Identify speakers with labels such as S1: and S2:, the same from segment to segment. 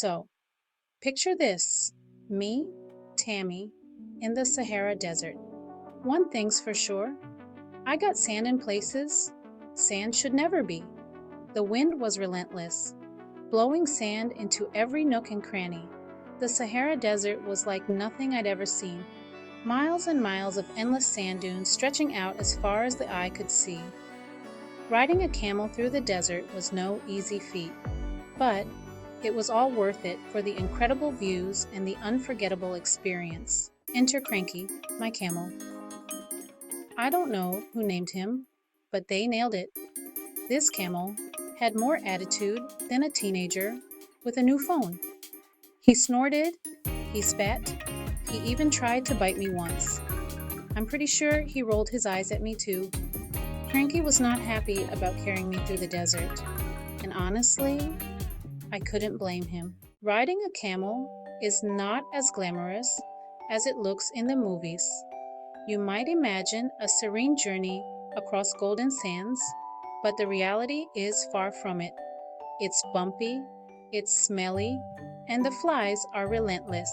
S1: So, picture this: me, Tammy, in the Sahara Desert. One thing's for sure, I got sand in places sand should never be. The wind was relentless, blowing sand into every nook and cranny. The Sahara Desert was like nothing I'd ever seen. Miles and miles of endless sand dunes stretching out as far as the eye could see. Riding a camel through the desert was no easy feat, but it was all worth it for the incredible views and the unforgettable experience. Enter Cranky, my camel. I don't know who named him, but they nailed it. This camel had more attitude than a teenager with a new phone. He snorted, he spat, he even tried to bite me once. I'm pretty sure he rolled his eyes at me too. Cranky was not happy about carrying me through the desert, and honestly, I couldn't blame him. Riding a camel is not as glamorous as it looks in the movies. You might imagine a serene journey across golden sands, but the reality is far from it. It's bumpy, it's smelly, and the flies are relentless.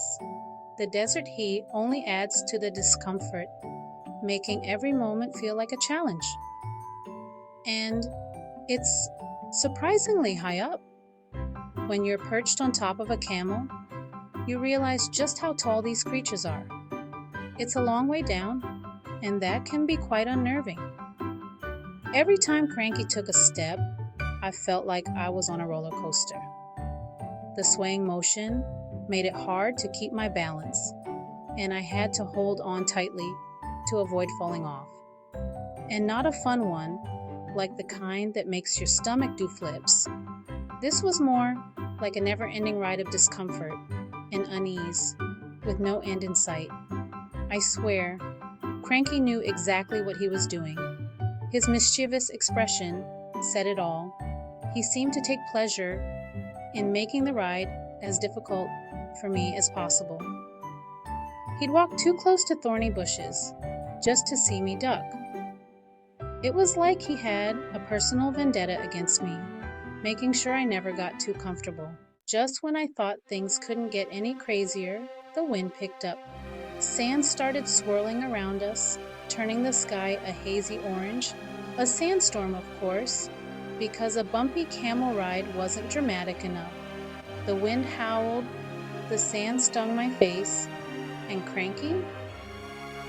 S1: The desert heat only adds to the discomfort, making every moment feel like a challenge. And it's surprisingly high up. When you're perched on top of a camel, you realize just how tall these creatures are. It's a long way down, and that can be quite unnerving. Every time Cranky took a step, I felt like I was on a roller coaster. The swaying motion made it hard to keep my balance, and I had to hold on tightly to avoid falling off. And not a fun one, like the kind that makes your stomach do flips. This was more like a never-ending ride of discomfort and unease, with no end in sight. I swear, Cranky knew exactly what he was doing. His mischievous expression said it all. He seemed to take pleasure in making the ride as difficult for me as possible. He'd walk too close to thorny bushes just to see me duck. It was like he had a personal vendetta against me, making sure I never got too comfortable. Just when I thought things couldn't get any crazier, the wind picked up. Sand started swirling around us, turning the sky a hazy orange. A sandstorm, of course, because a bumpy camel ride wasn't dramatic enough. The wind howled, the sand stung my face, and Cranky?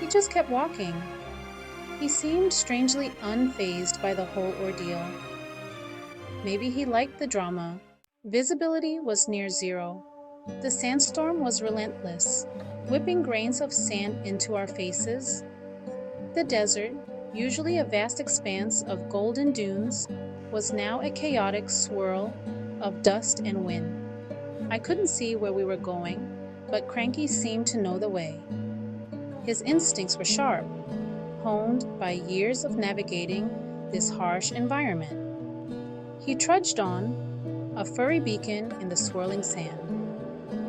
S1: He just kept walking. He seemed strangely unfazed by the whole ordeal. Maybe he liked the drama. Visibility was near zero. The sandstorm was relentless, whipping grains of sand into our faces. The desert, usually a vast expanse of golden dunes, was now a chaotic swirl of dust and wind. I couldn't see where we were going, but Cranky seemed to know the way. His instincts were sharp, honed by years of navigating this harsh environment. He trudged on, a furry beacon in the swirling sand.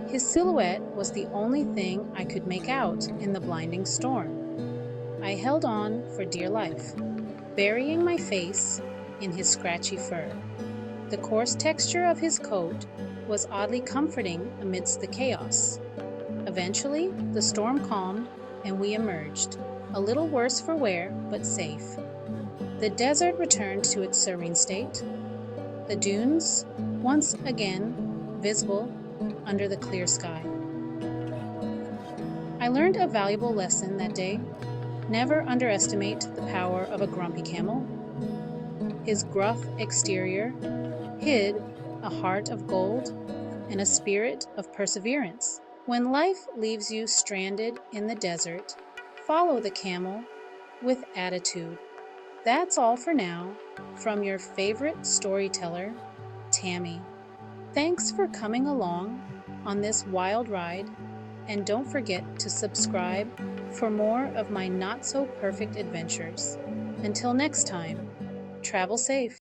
S1: His silhouette was the only thing I could make out in the blinding storm. I held on for dear life, burying my face in his scratchy fur. The coarse texture of his coat was oddly comforting amidst the chaos. Eventually, the storm calmed and we emerged, a little worse for wear, but safe. The desert returned to its serene state, the dunes once again visible under the clear sky. I learned a valuable lesson that day. Never underestimate the power of a grumpy camel. His gruff exterior hid a heart of gold and a spirit of perseverance. When life leaves you stranded in the desert, follow the camel with attitude. That's all for now from your favorite storyteller, Tammy. Thanks for coming along on this wild ride, and don't forget to subscribe for more of my not-so-perfect adventures. Until next time, travel safe.